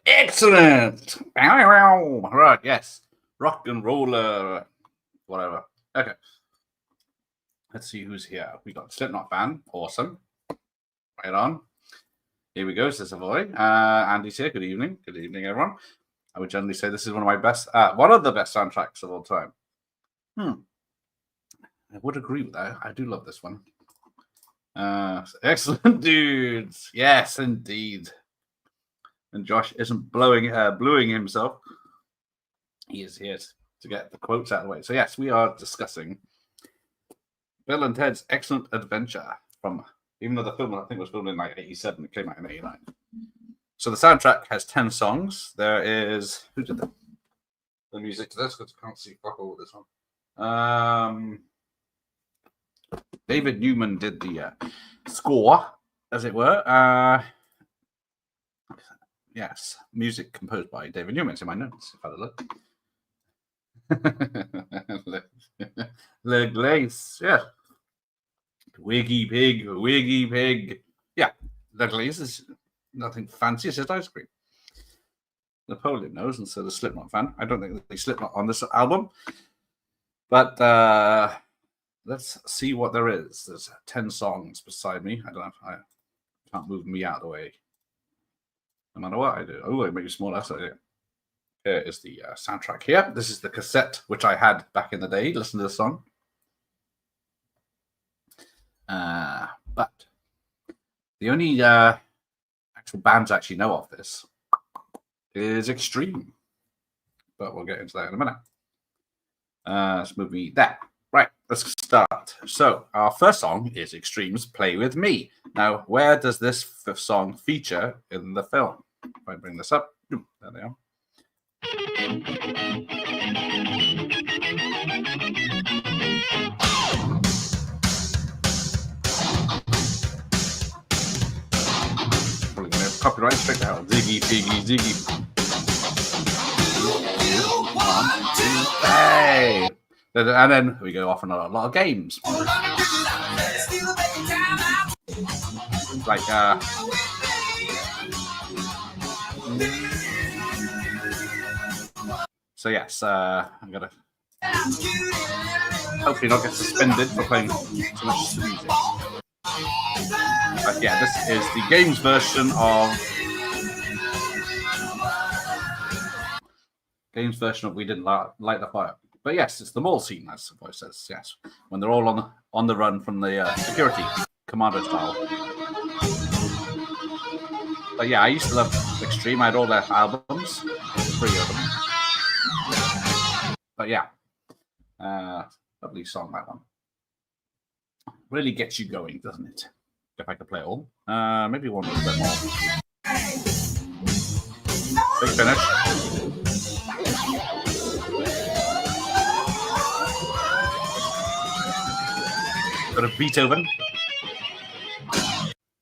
Excellent. Right, yes. Rock and roller, whatever. Okay. Let's see who's here. We got Slipknot fan. Awesome. Right on. Here we go, says Savoy. Andy's here. Good evening. Good evening, everyone. I would generally say this is one of the best soundtracks of all time. I would agree with that. I do love this one. Excellent, dudes. Yes, indeed. And Josh isn't bluing himself. He is here to get the quotes out of the way. So yes, we are discussing Bill and Ted's Excellent Adventure from, even though the film I think was filmed in like 87, it came out in 89. So the soundtrack has 10 songs. There is, who did the music to this? Because I can't see fuck all this one. David Newman did the score, as it were. Yes, music composed by David Newman. It's in my notes, if I look. Le Glace, yeah. Wiggy pig. Yeah, Le Glace is nothing fancy, it's just ice cream. Napoleon knows, and so the Slipknot fan. I don't think they Slipknot on this album. But let's see what there is. There's 10 songs beside me. I don't know if I can't move me out of the way. No matter what I do. Oh, it makes it smaller. So yeah. Here is the soundtrack here. This is the cassette, which I had back in the day. Listen to the song. But the only actual bands I actually know of this is Extreme. But we'll get into that in a minute. Let's move me there. Right, let's start. So our first song is Extreme's Play With Me. Now, where does this song feature in the film? If I bring this up, there they are. Probably gonna have copyright straight to hell. Ziggy, piggy, ziggy. 1, 2, hey! And then we go off on a lot of games. Like, so yes, I'm gonna hopefully not get suspended for playing too much music. But yeah, this is the games version of We Didn't Light the Fire. But yes, it's the mall scene, as the voice says. Yes, when they're all on the run from the security commando style. But yeah, I used to love Extreme. I had all their albums, 3 of them. But yeah, lovely song, that one. Really gets you going, doesn't it? If I could play it all. Maybe one a little bit more. Big finish. Got a Beethoven.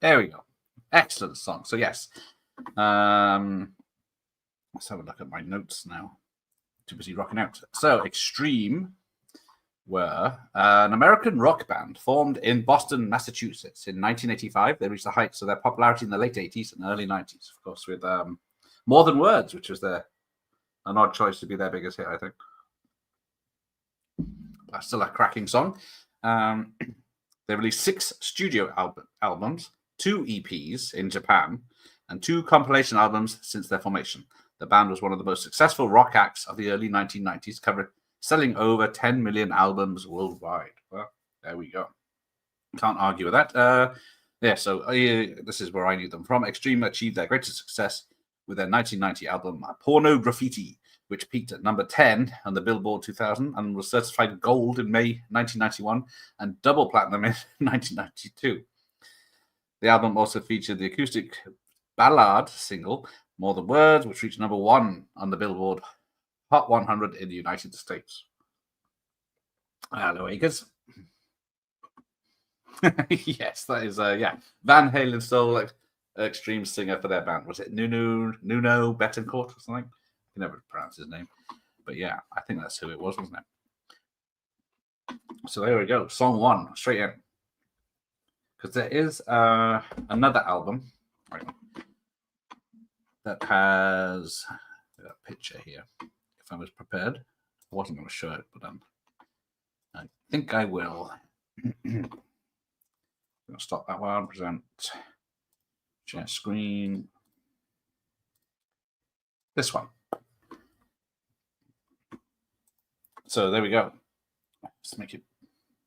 There we go. Excellent song. So yes. Let's have a look at my notes now. Too busy rocking out. So Extreme were an American rock band formed in Boston, Massachusetts in 1985. They reached the heights of their popularity in the late 80s and early 90s, of course, with More Than Words, which was an odd choice to be their biggest hit, I think. But still a cracking song. They released 6 studio albums, 2 EPs in Japan, and 2 compilation albums since their formation. The band was one of the most successful rock acts of the early 1990s, selling over 10 million albums worldwide. Well, there we go. Can't argue with that. Yeah, so this is where I knew them from. Extreme achieved their greatest success with their 1990 album, Porno Graffiti, which peaked at number 10 on the Billboard 2000 and was certified gold in May 1991 and double platinum in 1992. The album also featured the acoustic ballad single, More Than Words, which reached number 1 on the Billboard Hot 100 in the United States. Hello, Akers. Yes, that is, Van Halen stole Extreme singer for their band. Was it Nuno Betancourt or something? I can never pronounce his name. But yeah, I think that's who it was, wasn't it? So there we go. Song 1, straight in. Because there is another album. Right. that has a picture here. If I was prepared, I wasn't going to show it, but I think I will. I'm going to stop that one. Present. Share screen. This one. So there we go. Let's make it.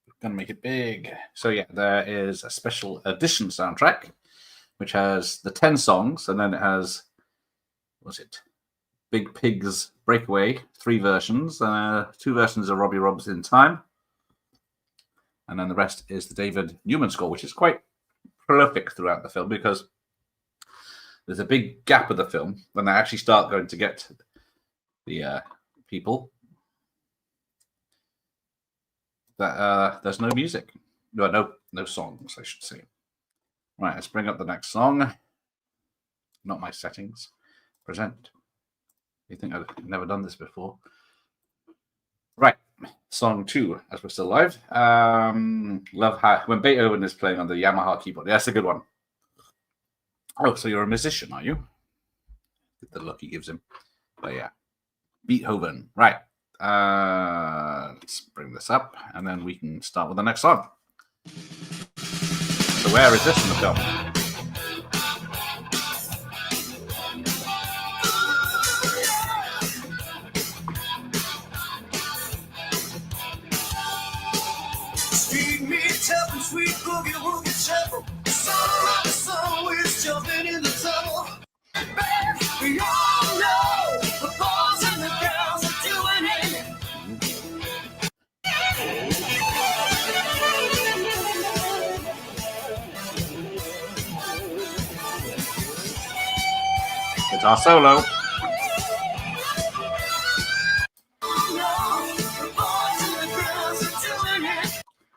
We're going to make it big. So yeah, there is a special edition soundtrack, which has the 10 songs, and then it has, what's it? Big Pig's Breakaway, 3 versions. 2 versions of Robbie Rob's In Time. And then the rest is the David Newman score, which is quite prolific throughout the film because there's a big gap of the film when they actually start going to get the people. That there's no music. No songs, I should say. Right, let's bring up the next song. Not my settings. Present. You think I've never done this before? Right, song 2, as we're still live. Love how when Beethoven is playing on the Yamaha keyboard. Yeah, that's a good one. Oh, so you're a musician, are you? The look he gives him. But yeah, Beethoven. Right. Let's bring this up, and then we can start with the next song. So where is this in the film? Sweet boogie woogie shuffle. The sun is jumping in the tunnel. We all know the boys and the girls are doing it. Guitar solo.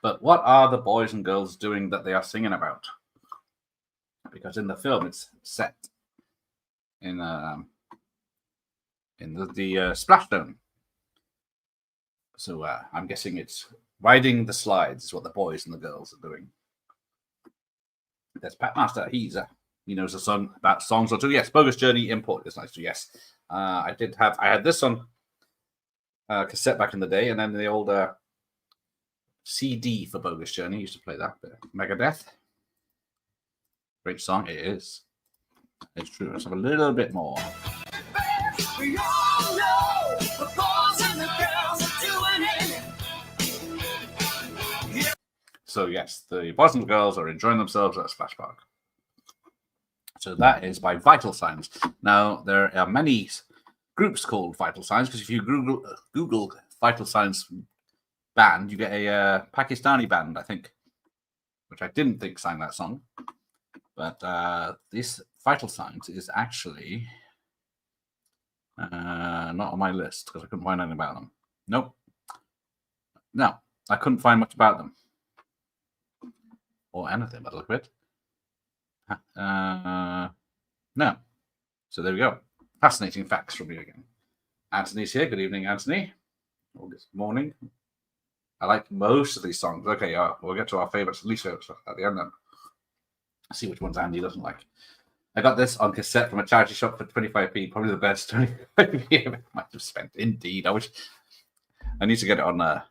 But what are the boys and girls doing that they are singing about? Because in the film, it's set in the Splashdown. So I'm guessing it's riding the slides is what the boys and the girls are doing. There's Pat Master. He knows a song about songs or two. Yes, Bogus Journey import is nice too. Yes, I had this on cassette back in the day, and then the old CD for Bogus Journey. Used to play that. Megadeth. Great song. It is. It's true. Let's have a little bit more. We all know the boys and the girls are doing it. Yeah. So yes, the boys and girls are enjoying themselves at a splash park. So that is by Vital Signs. Now there are many groups called Vital Signs because if you Google Vital Signs band, you get a Pakistani band, I think, which I didn't think sang that song. But this Vital Signs is actually not on my list because I couldn't find anything about them. Nope. No, I couldn't find much about them. Or anything by the look of it. No. So there we go. Fascinating facts from you again. Anthony's here. Good evening, Anthony. Or good morning. I like most of these songs. Okay, we'll get to our favorites, least favorites at the end then. See which ones Andy doesn't like. I got this on cassette from a charity shop for 25p. Probably the best 25p I might have spent. Indeed. I need to get it on. I'd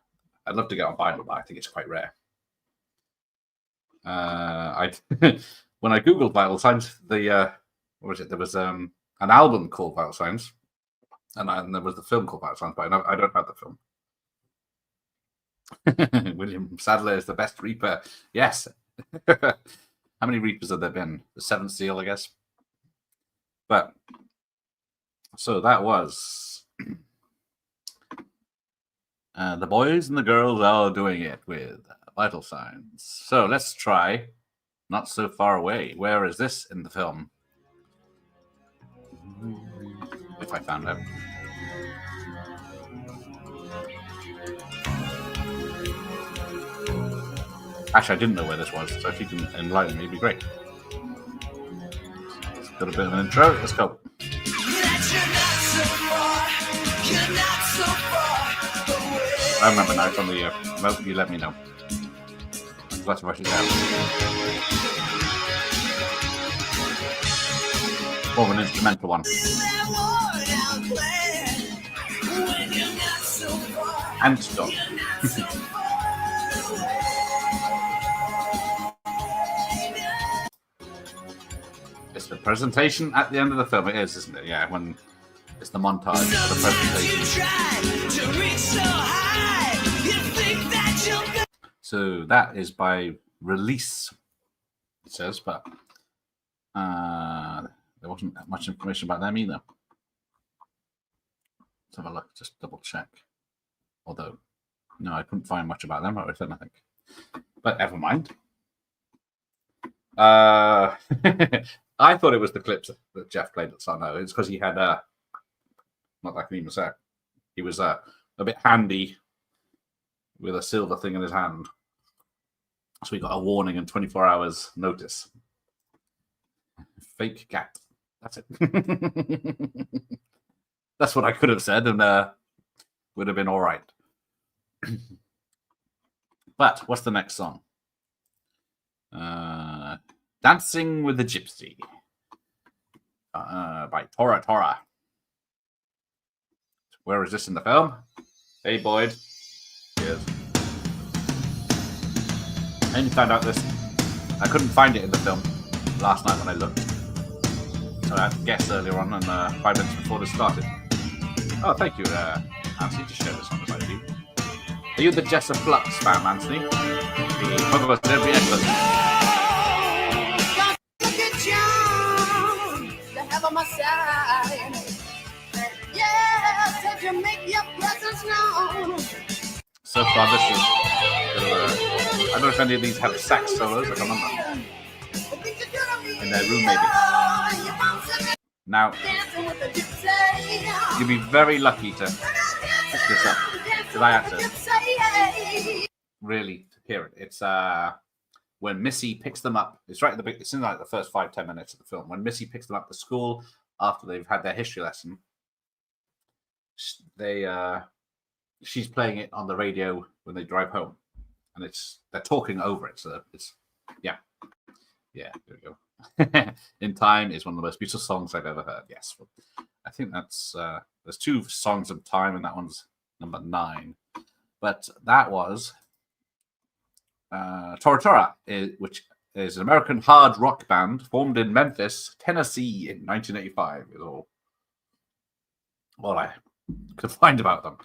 love to get it on vinyl, but I think it's quite rare. When I googled Vital Signs, what was it? There was an album called Vital Signs, and there was the film called Vital Signs, but I don't have the film. William Sadler is the best Reaper. Yes. How many Reapers have there been? The Seventh Seal, I guess. But so that was the boys and the girls are doing it with Vital Signs. So let's try Not So Far Away. Where is this in the film? If I found out. Actually, I didn't know where this was, so if you can enlighten me, it'd be great. It's got a bit of an intro. Let's go. I remember now from the moment you let me know. I'm glad to write it down. More of an instrumental one. And stop. It's the presentation at the end of the film. It is, isn't it? Yeah, when it's the montage of the presentation. So that is by release, it says, but there wasn't much information about them either. Let's have a look, just double check. Although, no, I couldn't find much about them or anything. But never mind. I thought it was the clips that Jeff played at the start. No, it's because he had not that I can even say. He was a bit handy with a silver thing in his hand. So we got a warning and 24 hours notice. Fake cat. That's it. That's what I could have said, and would have been all right. But what's the next song? Dancing with the Gypsy by Tora Tora. Where is this in the film? Hey, Boyd. Cheers. I only found out this. I couldn't find it in the film last night when I looked. So I had to guess earlier on, and 5 minutes before this started. Oh, thank you, Anthony, to share this on the side. Are you the Jess of Flux fan, Anthony? The Pugglers did every episode. Look at you, to have on my side. Yeah, said you make your presence known. So far, this is. I don't know if any of these have sax solos. I don't remember. In their room, maybe. Now, you'd be very lucky to pick this up because I had to really hear it. It's when Missy picks them up. It's right at the it's in like the first 5-10 minutes of the film. When Missy picks them up to school after they've had their history lesson, she's playing it on the radio when they drive home, and they're talking over it. So it's yeah, there we go. In Time is one of the most beautiful songs I've ever heard. Yes, I think that's there's 2 songs of Time, and that one's number 9. But that was Tora Tora, which is an American hard rock band formed in Memphis, Tennessee in 1985. Is all I could find about them.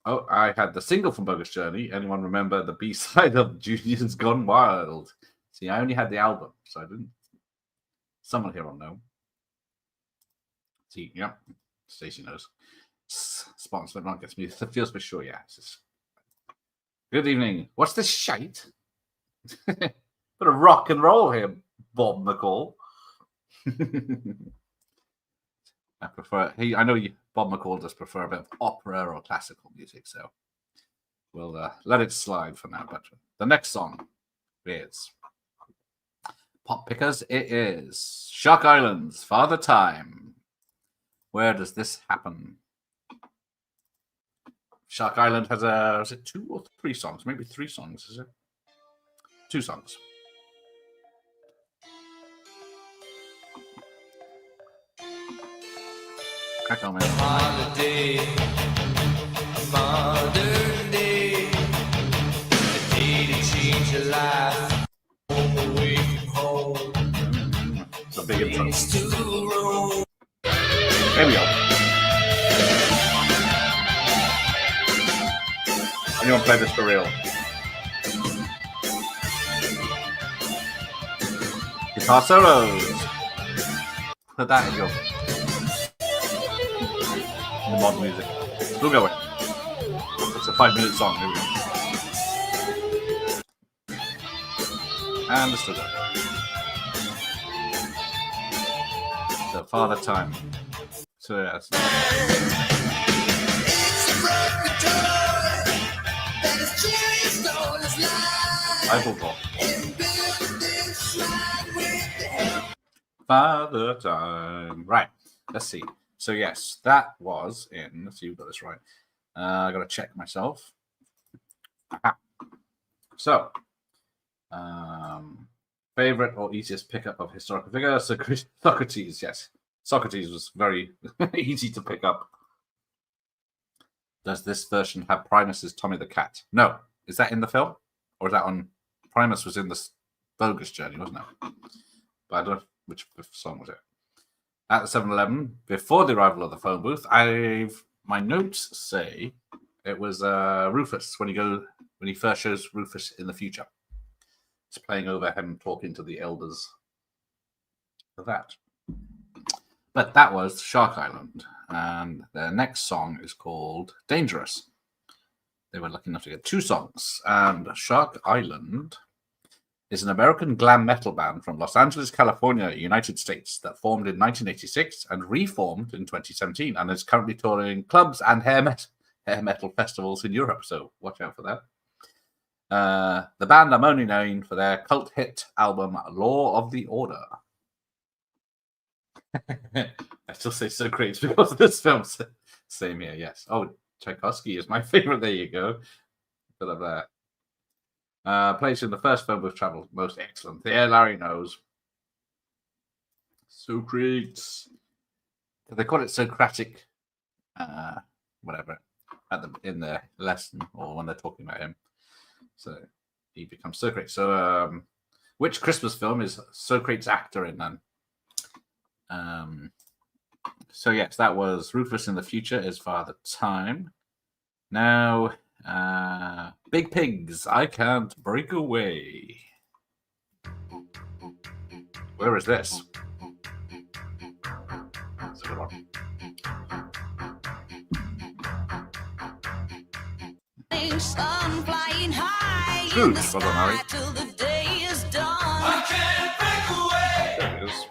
I had the single from Bogus Journey. Anyone remember the B-side of Junior's Gone Wild? See, I only had the album, so I didn't. Someone here will know. See, yeah, Stacey knows. Sponsor not gets me. Feels for sure, yeah. Good evening. What's this shite? Bit of rock and roll here, Bob McCall. I prefer. I know Bob McCall does prefer a bit of opera or classical music, so we'll let it slide for now. But the next song is Pop Pickers. It is Shark Island's Father Time. Where does this happen? Shark Island has is it 2 or 3 songs? Maybe 3 songs, is it? 2 songs. Crack on, man. Holiday, a modern day, a day to change your life, home away from home. It's a big intro. There There we go. Anyone play this for real? Guitar solos. Put that in your the mod music. Still going. It's a 5-minute song. Here we go. And it's still going. So Father Time. So yeah, I will talk. Father Time. Right. Let's see. So yes, that was in. Let's see if we got this right. I got to check myself. Aha. So, Favorite or easiest pickup of historical figure? Socrates, yes. Socrates was very easy to pick up. Does this version have Primus's Tommy the Cat? No. Is that in the film? Or is that on... Primus was in the Bogus Journey, wasn't it? But I don't know which song was it. At the 7-Eleven, before the arrival of the phone booth, my notes say it was Rufus when he first shows Rufus in the future. It's playing over him talking to the elders for that. But that was Shark Island, and their next song is called Dangerous. They were lucky enough to get 2 songs, and Shark Island is an American glam metal band from Los Angeles, California, United States that formed in 1986 and reformed in 2017 and is currently touring clubs and hair metal festivals in Europe, so watch out for that. The band are only known for their cult hit album Law of the Order. I still say so great because of this film. Same here, yes. Oh, Tchaikovsky is my favorite. There you go. Bit of that. Plays in the first film with travel. Most excellent. Yeah, Larry knows. Socrates. They call it Socratic, whatever, in the lesson or when they're talking about him. So he becomes Socrates. So, which Christmas film is Socrates' actor in then? So yes, that was Rufus in the Future is Father Time. Now, Big Pigs, I Can't Break Away. Where is this? That's a good one. Sun flying high Scrooge, in the well done, Harry. sky till the day is done. I can't break away. There it is.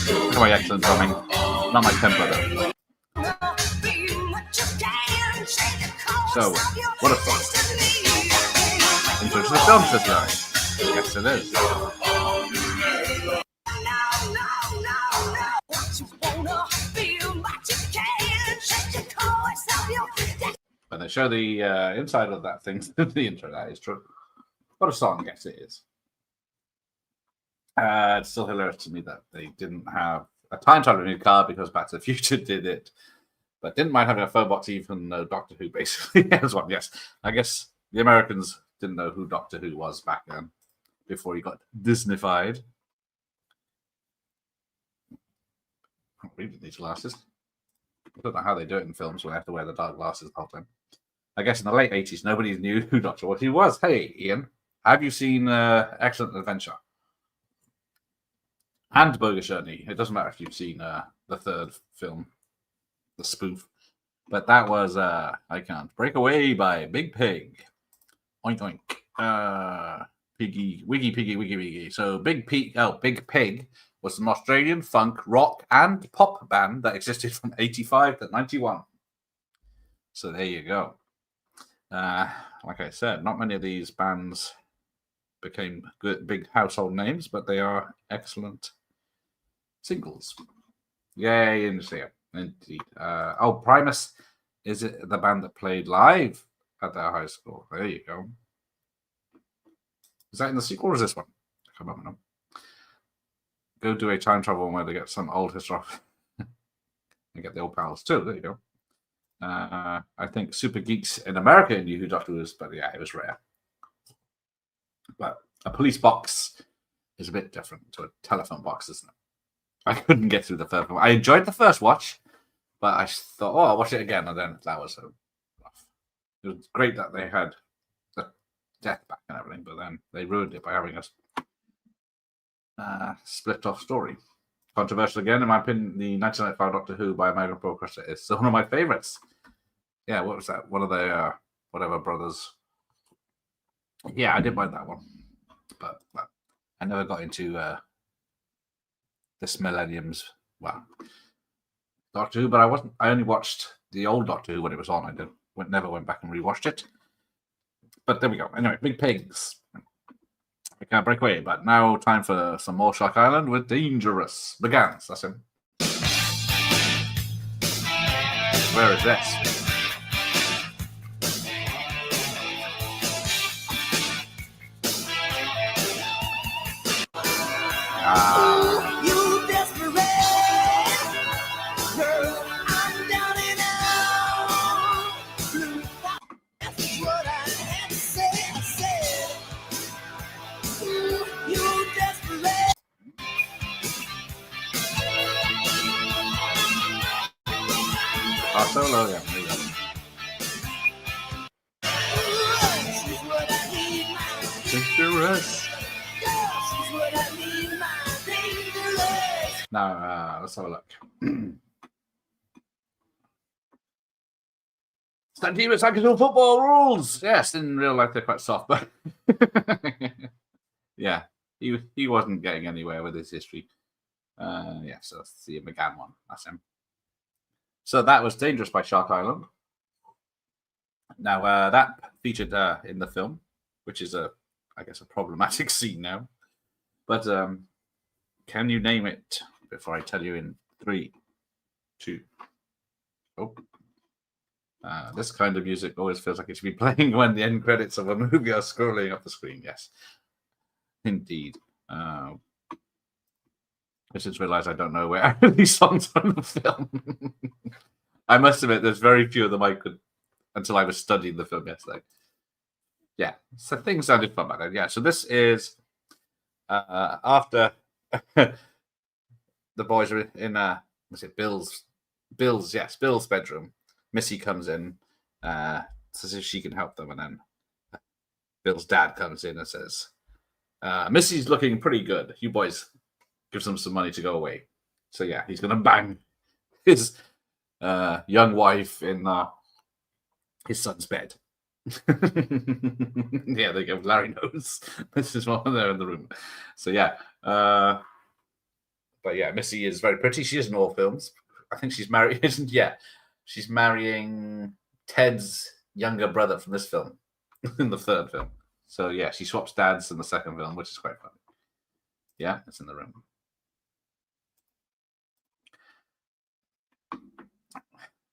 Look at my excellent drumming. Not my tempo though. So, what a song. Intro to the film, says Larry. Yes, it is. When they show the inside of that thing, the intro, that is true. What a song, yes, it is. It's still hilarious to me that they didn't have a time travel in the car because Back to the Future did it, but didn't mind having a phone box even though Doctor Who basically has one. Yes, I guess the Americans didn't know who Doctor Who was back then before he got Disneyfied. I'm reading these glasses. I don't know how they do it in films when they have to wear the dark glasses the whole time. I guess in the late 80s, nobody knew who Doctor Who was. Hey, Ian, have you seen Excellent Adventure? And Bogus Journey. It doesn't matter if you've seen the third film, the spoof. But that was I Can't Break Away by Big Pig. Oink oink. Piggy, wiggy, piggy, wiggy, wiggy. So Big Pig was an Australian funk, rock, and pop band that existed from 85 to 91. So there you go. Like I said, not many of these bands became good, big household names, but they are excellent singles. Yay, indeed. Primus, is it the band that played live at their high school? There you go. Is that in the sequel or is this one? I can't remember now. Go do a time travel where they get some old historic and get the old pals too. There you go. I think super geeks in America knew who Doctor Who was, but yeah, it was rare. But a police box is a bit different to a telephone box, isn't it? I couldn't get through the first one. I enjoyed the first watch, but I thought, I'll watch it again, and then that was so rough. It was great that they had the death back and everything, but then they ruined it by having a split off story. Controversial again, in my opinion. The 1995 Doctor Who by American Broadcaster is still one of my favorites. Yeah, what was that? One of the whatever brothers. Yeah, I did mind that one, but I never got into this millennium's Doctor Who. But I only watched the old Doctor Who when it was on. I never went back and rewatched it. But there we go. Anyway, Big Pigs. I can't break away. But now time for some more Shark Island with Dangerous. Begans. That's him. Where is this? You desperate girl, I'm down and out. That's what I had to say. I said, you desperate. Solo, yeah. There you go. She's what I need, my Dangerous. she's what I need, my dangerous. Now, let's have a look. Stantiva's Tactical Football rules. Yes, in real life they're quite soft, but yeah, he wasn't getting anywhere with his history. Yeah, so that's the McGann one. That's him. So that was Dangerous by Shark Island. Now that featured in the film, which is I guess a problematic scene now. But can you name it before I tell you in 3, 2? Oh. This kind of music always feels like it should be playing when the end credits of a movie are scrolling up the screen. Yes, indeed. I just realized I don't know where these songs are in the film. I must admit, there's very few of them I could until I was studying the film yesterday. Yeah, so things sounded fun back then. Yeah, so this is after the boys are in was it Bill's bedroom. Missy comes in, says if she can help them, and then Bill's dad comes in and says, Missy's looking pretty good. You boys gives them some money to go away. So yeah, he's gonna bang his young wife in his son's bed. Yeah, they go. Larry knows. This is while they're in the room. So yeah, but yeah, Missy is very pretty. She is in all films. I think she's married. Yeah, she's marrying Ted's younger brother from this film in the third film. So yeah, she swaps dads in the second film, which is quite funny. Yeah, it's in the room.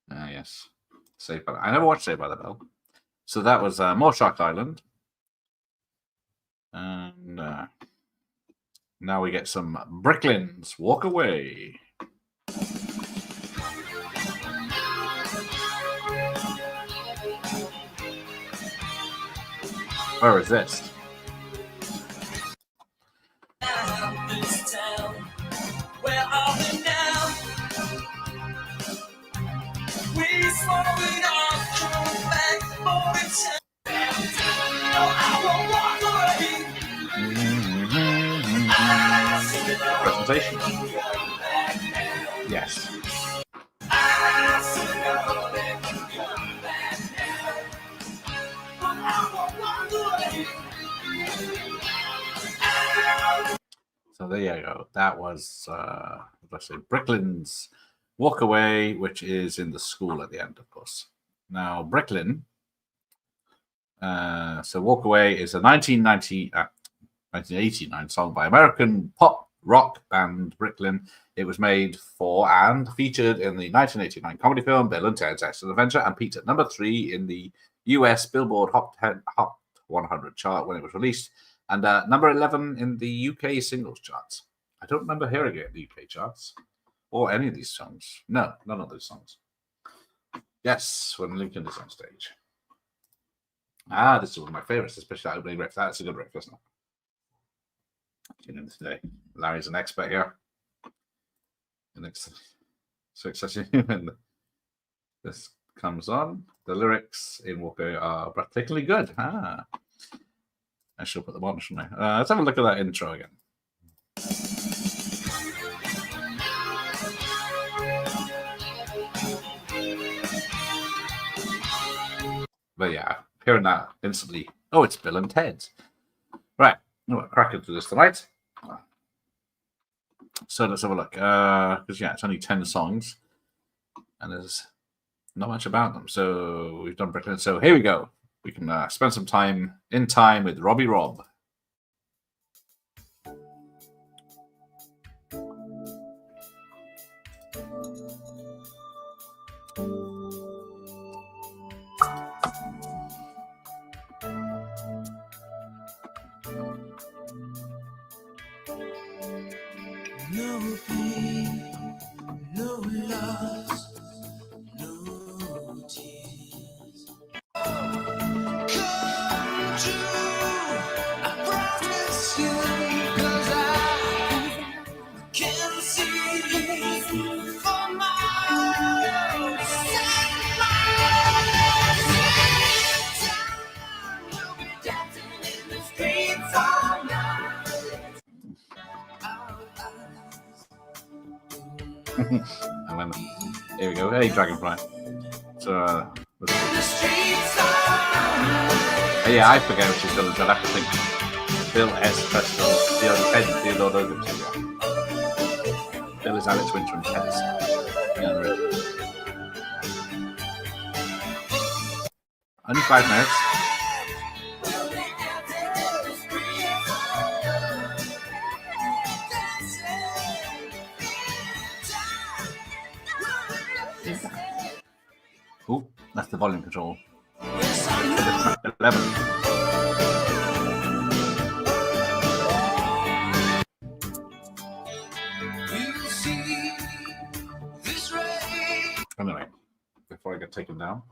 Yes, Saved by. I never watched Saved by the Bell. So that was more Shark Island, and now we get some Bricklin's Walk Away. Where is this? This town, where are we now? We swore we'd all come back for each other. No, I won't walk away. Presentation. Yes. So there you go. That was let's say Bricklin's Walk Away, which is in the school at the end, of course. Now Bricklin. So Walk Away is a 1989 song by American pop rock band Bricklin. It was made for and featured in the 1989 comedy film Bill and Ted's Excellent Adventure and peaked at number 3 in the US Billboard Hot 100 chart when it was released, and number 11 in the UK singles charts. I don't remember hearing it in the UK charts or any of these songs. No, none of those songs. Yes, when Lincoln is on stage. This is one of my favorites, especially that opening riff. That's a good riff, isn't it? Today, Larry's an expert here. So exciting when this comes on. The lyrics in Walker are breathtakingly good. I should put them on, shouldn't I? Let's have a look at that intro again. But yeah, hearing that instantly. Oh, it's Bill and Ted. Right. We're cracking through this tonight. So let's have a look. Because yeah, it's only 10 songs. And there's not much about them. So we've done Brooklyn. So here we go. we can spend some time with Robbie Rob. No pain, no loss, no tears. Come true, I promise you, 'cause I can see for miles. We'll be dancing in the streets all night. And then here we go. Hey, Dragonfly. So, yeah, I forget what she's done. I'll have to think. Bill S. Preston, Theodore Logan. Bill is Alex Winter and Ted is only 5 minutes. Oh, that's the volume control. 11. Anyway, before I get taken down,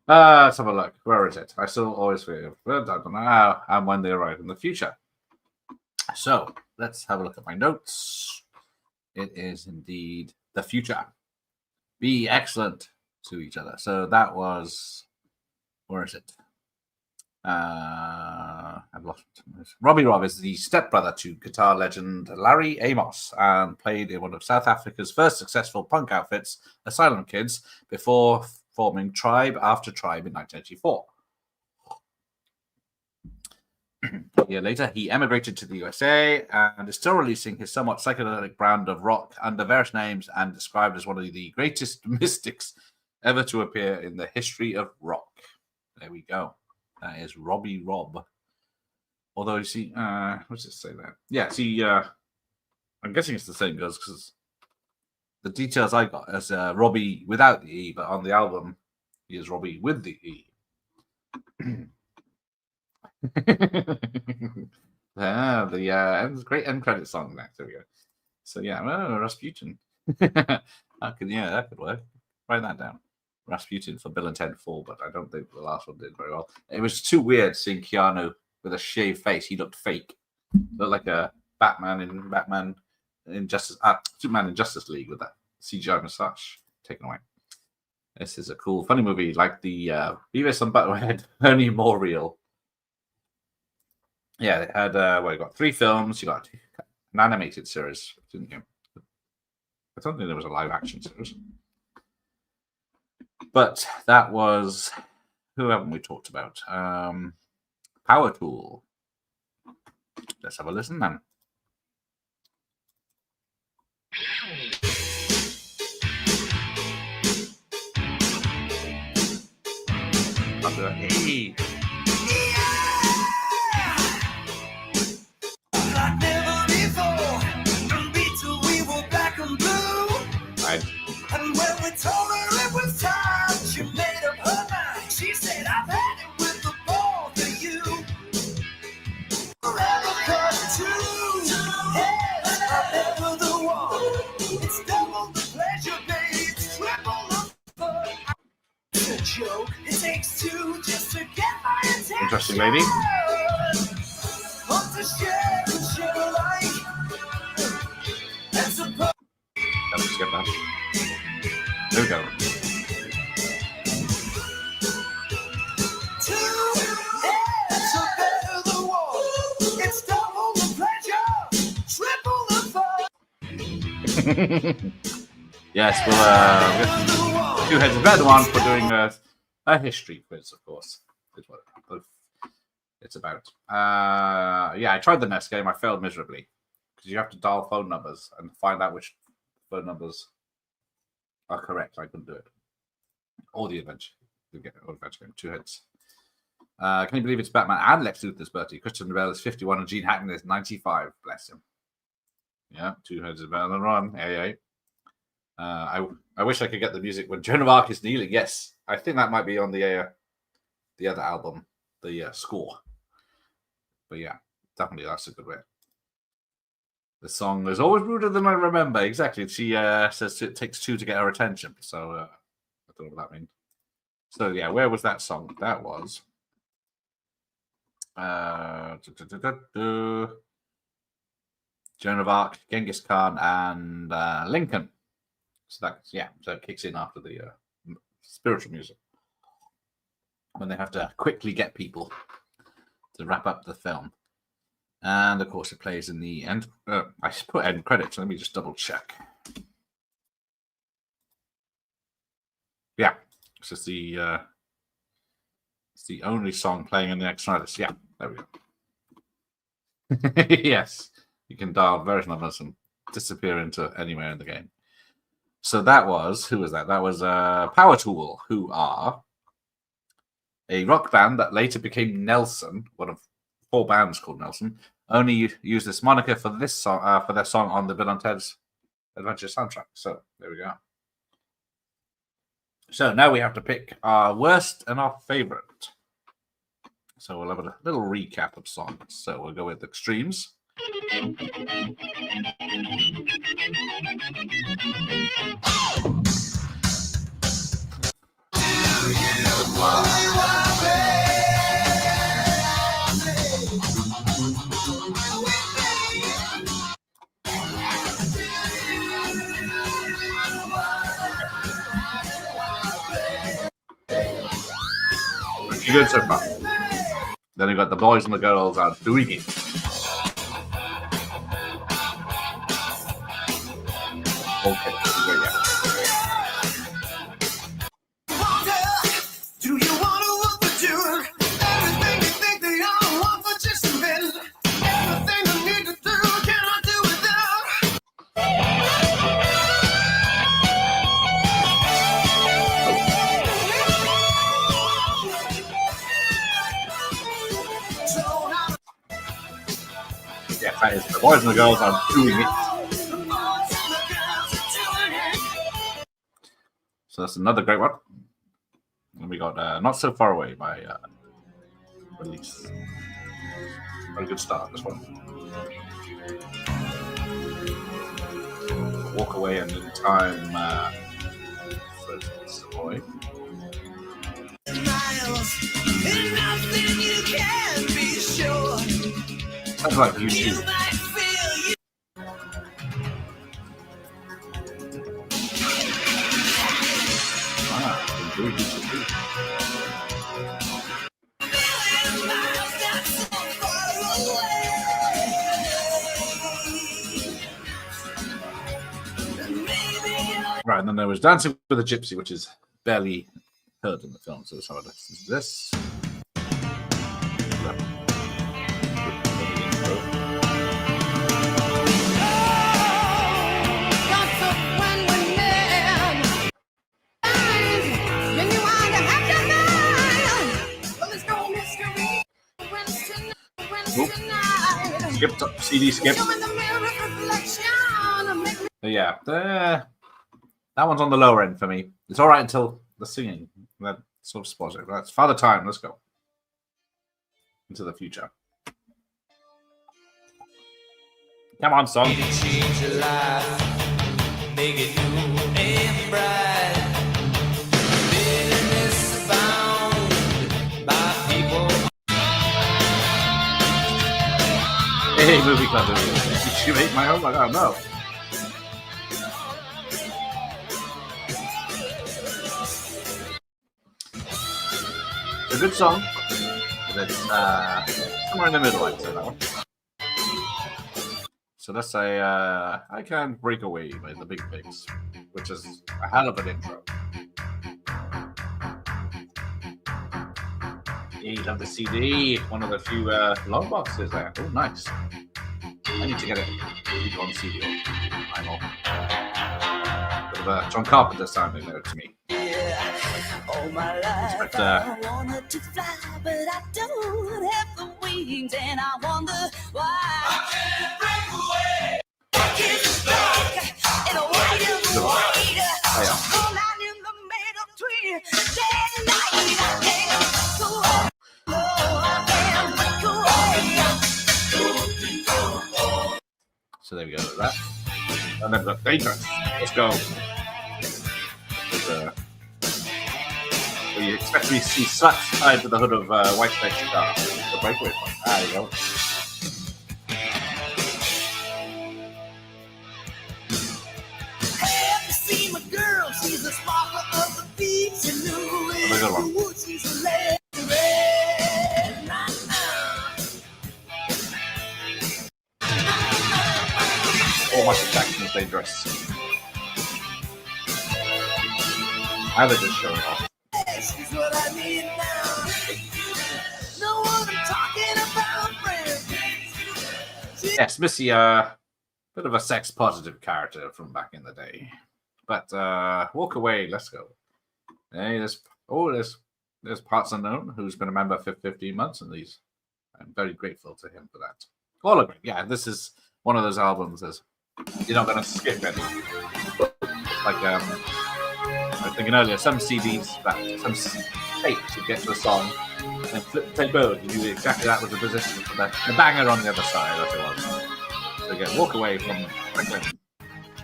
let's have a look. Where is it? I still always feel, I don't know how and when they arrive in the future. So let's have a look at my notes. It is indeed the future. Be excellent to each other. So that was, where is it? I've lost it. Robbie Rob is the stepbrother to guitar legend Larry Amos and played in one of South Africa's first successful punk outfits, Asylum Kids, before forming tribe after tribe in 1984. A year later, he emigrated to the USA and is still releasing his somewhat psychedelic brand of rock under various names and described as one of the greatest mystics ever to appear in the history of rock. There we go. That is Robbie Rob. Although, you see, what's it say there? Yeah, see, I'm guessing it's the same girls because the details I got as Robbie without the E, but on the album, he is Robbie with the E. The great end credit song there. There we go. So yeah, Rasputin. that could work. Write that down. Rasputin for Bill and Ted 4, but I don't think the last one did very well. It was too weird seeing Keanu with a shaved face. He looked fake. Looked like a Superman in Justice League with that CGI moustache taken away. This is a cool, funny movie, like the Beavis and Butthead, only more real. Yeah, it had you got 3 films. You got an animated series, didn't you? I don't think there was a live action series. But that was, who haven't we talked about? Power Tool. Let's have a listen then. Hey. Like never before, from beat till we were black and blue. Right. And when we told her it was time, she made up her mind. She said, I've had it with the both of you. Forever cut two heads, I'm never the one. It's double the pleasure, babe. It's triple the fun. It's a joke. It takes 2 just to get my attention. Interesting lady. Want to share and share alike. And suppose Let's skip that. There we go. it's a better the one. It's double the pleasure, triple the fun. Yes, well, 2 heads is better than 1 for doing a history quiz, of course. Is what it's about. Yeah, I tried the NES game. I failed miserably because you have to dial phone numbers and find out which phone numbers are correct. I couldn't do it. Or the adventure. You get adventure game, 2 heads. Can you believe it's Batman and Lex Luthor's birthday? Christian Bale is 51 and Gene Hackman is 95. Bless him. Yeah, 2 heads of Batman run. Hey. I wish I could get the music when Joan of Arc is kneeling. Yes, I think that might be on the other album, the score. But yeah, definitely that's a good way. The song is always ruder than I remember. Exactly. She says it takes 2 to get her attention. So I don't know what that means. So yeah, where was that song? That was Joan of Arc, Genghis Khan, and Lincoln. So so it kicks in after the spiritual music when they have to quickly get people to wrap up the film. And of course, it plays in the end. I put end credits. Let me just double check. Yeah, this is it's the only song playing in the next credits. Yeah, there we go. Yes, you can dial version of us and disappear into anywhere in the game. So that was, who was that? That was Power Tool, who are a rock band that later became Nelson, one of 4 bands called Nelson. Only used this moniker for this song, for their song on the Bill and Ted's Adventure soundtrack. So there we go. So now we have to pick our worst and our favorite. So we'll have a little recap of songs. So we'll go with Extremes. Pretty good so far. Then we got the boys and the girls are doing it. Okay, do you want to work for June? Everything you think they all want for just a minute. Everything I need to do, can I do without? Yeah, that is the boys and the girls are doing it. So that's another great one. And we got Not So Far Away by Release. Very good start, this one. Walk Away and In Time Boy. Sounds like YouTube. Right, and then there was Dancing with a Gypsy, which is barely heard in the film, so let's have a listen to this. Skipped up, CD skip. But yeah, that one's on the lower end for me. It's all right until the singing. That sort of spoils it. That's Father Time. Let's go into the future. Come on, song. Change your life, make it new and bright. Bitterness abound by people. Hey, movie club. Did you make my homework? Oh no. It's a good song, but it's somewhere in the middle, I'd say that one. So let's say I Can't Break Away by the Big Pigs, which is a hell of an intro. Yeah, you love the CD, one of the few long boxes there. Oh, nice. I need to get it on CD. I know. of John Carpenter sounding there to me. All my life But, I wanted to fly, but I don't have the wings, and I wonder why. I can't break away. I can't stuck in a white and white. All night in the middle between day and night. I can't break away. No, I can't break away. So there we go with that. And then the Dangerous. Let's go. You expect to see slaps tied to the hood of Whitesnake's car. The breakaway point. There you go. Have you seen my girl? She's the sparkle of the beach. You knew it. Another one. The woods, she's a red. Oh, Michael Jackson is Dangerous. Now they're just showing off. She's what I need now. Know what I'm talking about, friend. Yes, Missy, bit of a sex positive character from back in the day. But Walk Away, let's go. Hey, there's Parts Unknown, who's been a member for 15 months, and I'm very grateful to him for that. All agree. Yeah, this is one of those albums that you're not going to skip any. Like, I was thinking earlier, some CDs, some tapes, you get to a song, and flip the tape over, and you do exactly that with the position for the banger on the other side, that's what it was. So again, Walk Away from Franklin.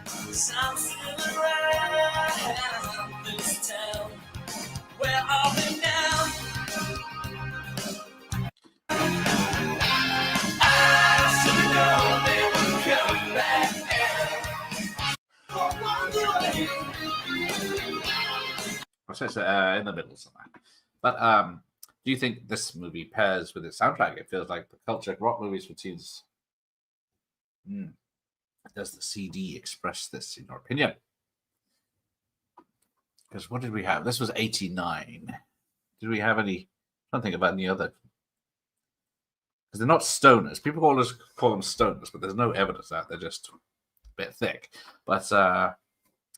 Sounds around this town. Where are we now? I should know they would come back. I says in the middle somewhere. But do you think this movie pairs with its soundtrack? It feels like the culture rock movies for teens. Does the CD express this, in your opinion? Because what did we have? This was 89. Did we have any? I don't think about any other. Because they're not stoners. People always call them stoners, but there's no evidence that they're just a bit thick. But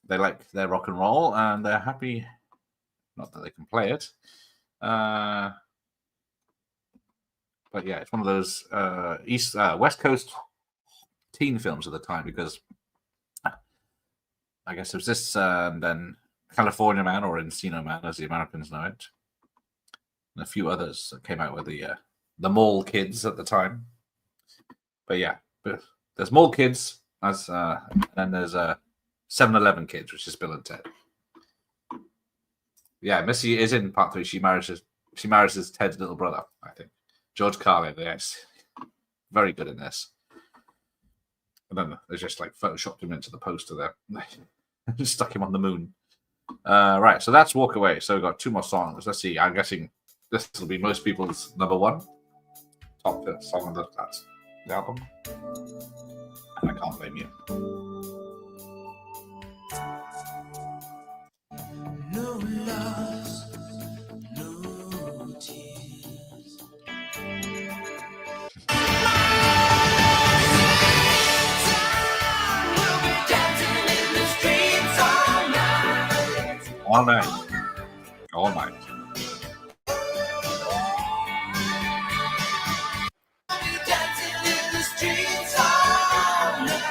they like their rock and roll, and they're happy. Not that they can play it. But yeah, it's one of those West Coast teen films at the time, because I guess it was this and then California Man, or Encino Man as the Americans know it, and a few others that came out with the Mall Kids at the time. But yeah, there's Mall Kids and then there's 7-Eleven Kids, which is Bill and Ted. Yeah, Missy is in part 3. She marries Ted's little brother, I think. George Carlin, yes. Very good in this. And then they just like photoshopped him into the poster there. Just stuck him on the moon. Right, so that's Walk Away. So we've got 2 more songs. Let's see. I'm guessing this will be most people's number 1. Top song on the album. And I can't blame you. No loss, no tears. We'll be dancing in the streets all night. All night. All night. We'll be dancing in the streets all night.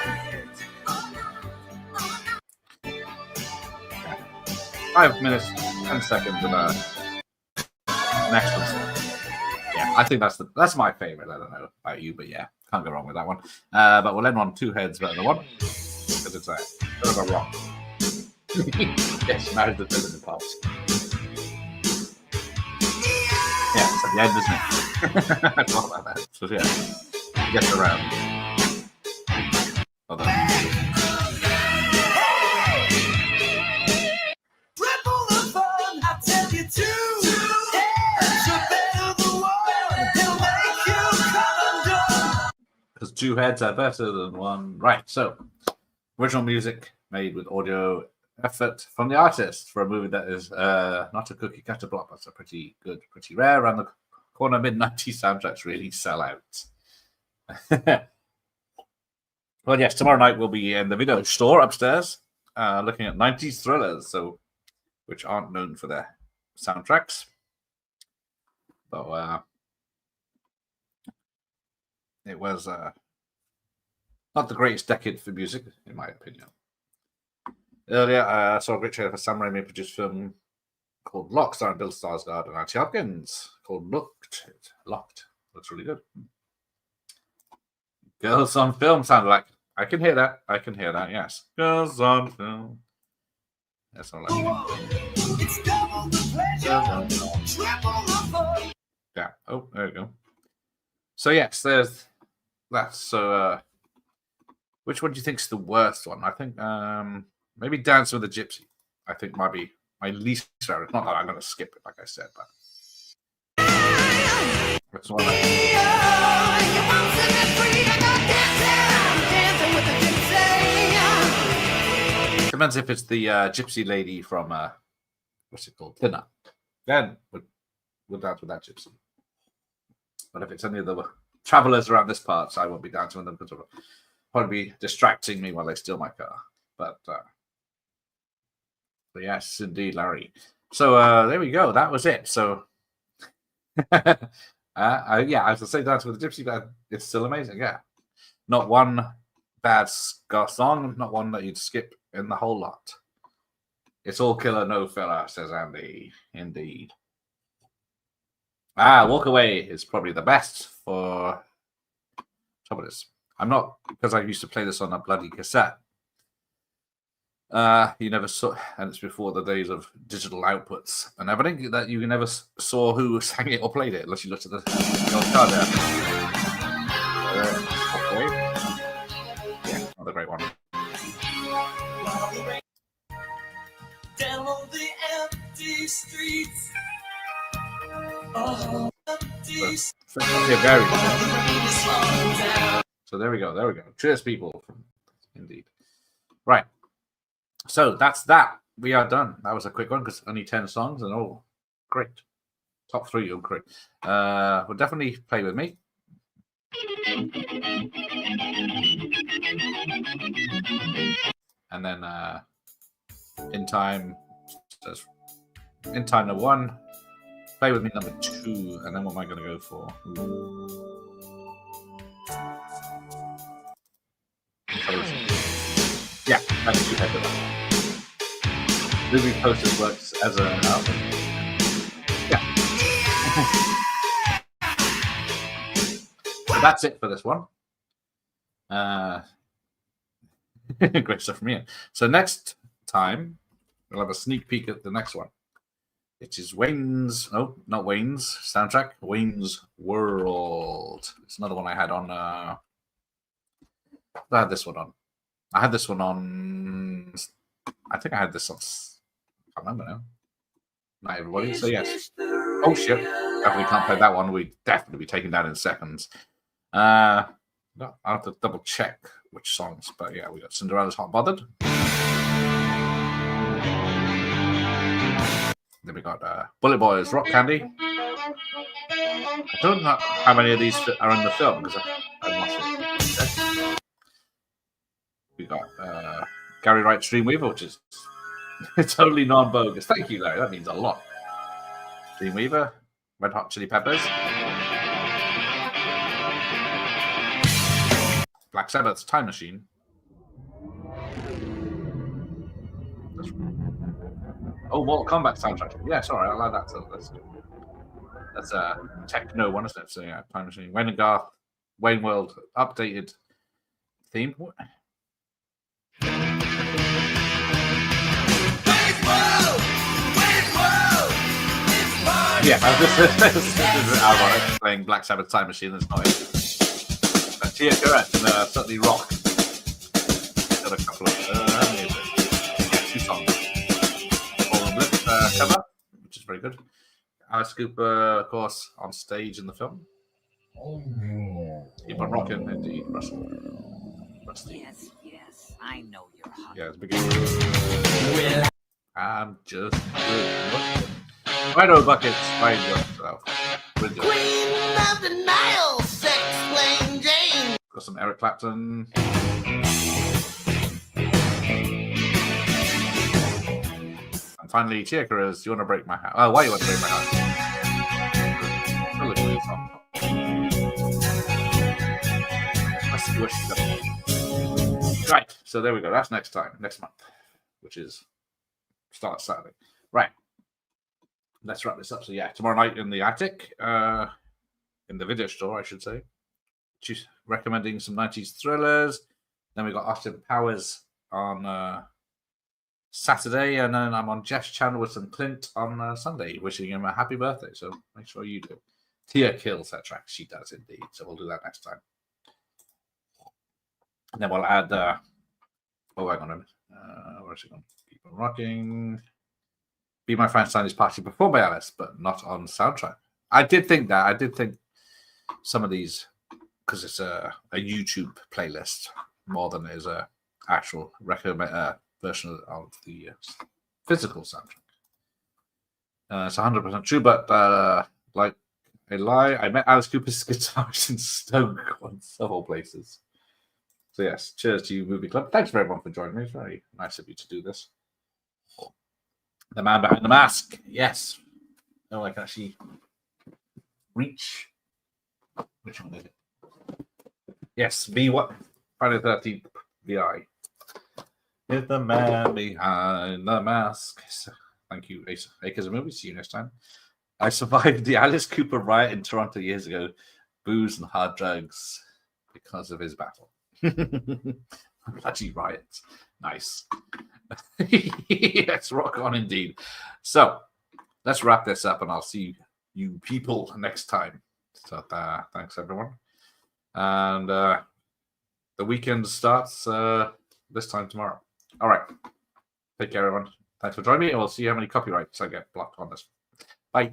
5 minutes, 10 seconds, and next one. Yeah, I think that's my favorite. I don't know about you, but yeah, can't go wrong with that one. But we'll end on 2 heads better than 1, because it's a bit of a rock. Yes, married the villain in parts. Yeah, it's at the end, isn't it? I forgot about that. So yeah, he gets around. Although, Triple the fun, I tell you too. Heads are better than one. He'll make you come undone. because 2 heads are better than 1. Right, so original music made with audio effort from the artist for a movie that is not a cookie cutter blockbuster. Pretty good, pretty rare. Around the corner, mid-90s soundtracks really sell out. Well, yes, tomorrow night we'll be in the video store upstairs. looking at 90s thrillers, which aren't known for their soundtracks. But it was not the greatest decade for music, in my opinion. Earlier, I saw a great trailer for Sam Raimi produced film called Locked, starring Bill Skarsgård and Anthony Hopkins, called Locked. Looks really good. Girls on Film sounded like. I can hear that. Yes. Girls on Film. That's all It's double the pleasure, triple the fun. Yeah. Oh, there we go. So yes, there's that. So which one do you think is the worst one? I think maybe Dancing with the Gypsy. I think might be my least favorite. Not that I'm going to skip it, like I said, but that's one. Depends if it's the gypsy lady from what's it called? Thinner. Then we'll dance with that gypsy. But if it's any of the travelers around this part, so I won't be dancing with them because it'll probably be distracting me while they steal my car. But yes, indeed, Larry. So there we go. That was it. So yeah, I was to say Dancing with the Gypsy, but it's still amazing. Yeah, not one bad ska song, not one that you'd skip in the whole lot. It's all killer, no filler, says Andy. Indeed. Walk Away is probably the best for trouble is. I'm not, because I used to play this on a bloody cassette. You never saw, and it's before the days of digital outputs and everything, that you never saw who sang it or played it unless you looked at the old card there. Yeah, another great one. Down on the empty streets. Oh, empty streets. So there we go. Cheers, people. Indeed. Right. So that's that. We are done. That was a quick one because only 10 songs and all great. Top 3 all great. Will definitely play with me. And then in time number 1, play with me number 2, and then what am I going to go for? Yeah, that's keep it. Movie posters works as an album. Yeah. So that's it for this one. Great stuff from you. So next time we'll have a sneak peek at the next one. It is Wayne's, not Wayne's soundtrack, Wayne's World. It's another one I had on. I had this one on. I think I had this on. I can't remember now. Not everybody. So yes. Oh shit! Definitely can't play that one. We definitely be taken down in seconds. I'll have to double check which songs, but yeah, we got Cinderella's Hot Bothered. Then we got Bullet Boys Rock Candy. I don't know how many of these are in the film because I must have. We got Gary Wright's Dreamweaver, which is totally non-bogus. Thank you, Larry. That means a lot. Dreamweaver, Red Hot Chili Peppers, Black Sabbath's Time Machine. Oh, Mortal Kombat soundtrack. Yeah, sorry, I like that. That's a techno one, isn't it? So yeah, Time Machine. Wayne and Garth, Wayne World updated theme. What? Yeah, this is ironic, playing Black Sabbath Time Machine. That's not it. But Tia Correct and certainly Rock. Got a couple of 2 songs. Cover, which is very good. Alice Cooper, of course, on stage in the film. Keep on rocking, indeed, Russell. Rusty. Yes, I know you're hot. Yeah, it's beginning. I'm just good. Spider buckets, spider. So, Queen of the Nile, sex plain Jane. got some Eric Clapton. And finally, Cheerkers, you want to break my heart? Oh, why you want to break my heart? Right, so there we go. That's next month, which is starts Saturday. Right, let's wrap this up. So yeah, tomorrow night in the attic, in the video store, I should say. She's recommending some 90s thrillers. Then we got Austin Powers on Saturday, and then I'm on Jeff's channel with some Clint on Sunday, wishing him a happy birthday. So make sure you do. Tia kills her tracks. She does indeed. So we'll do that next time. And then we'll add. Oh, hang on a minute. Where's it going? Keep on rocking. Be My Frankenstein's Party performed by Alice, but not on soundtrack. I did think that. I did think some of these, because it's a YouTube playlist more than it is a actual version of the physical soundtrack. It's 100% true, but like a lie, I met Alice Cooper's guitarist in Stoke on several places. So yes, cheers to you, Movie Club. Thanks for everyone for joining me. It's very nice of you to do this. The man behind the mask. Yes. Oh, I can actually reach. Which one is it? Yes, B1. Friday the 13th VI. Is the man behind the mask. So, thank you, Acres of Movies. See you next time. I survived the Alice Cooper riot in Toronto years ago. Booze and hard drugs because of his battle. Bloody riots. Nice. Yes, rock on indeed. So let's wrap this up and I'll see you people next time. So thanks everyone. And the weekend starts this time tomorrow. All right. Take care, everyone. Thanks for joining me, and we'll see how many copyrights I get blocked on this. Bye.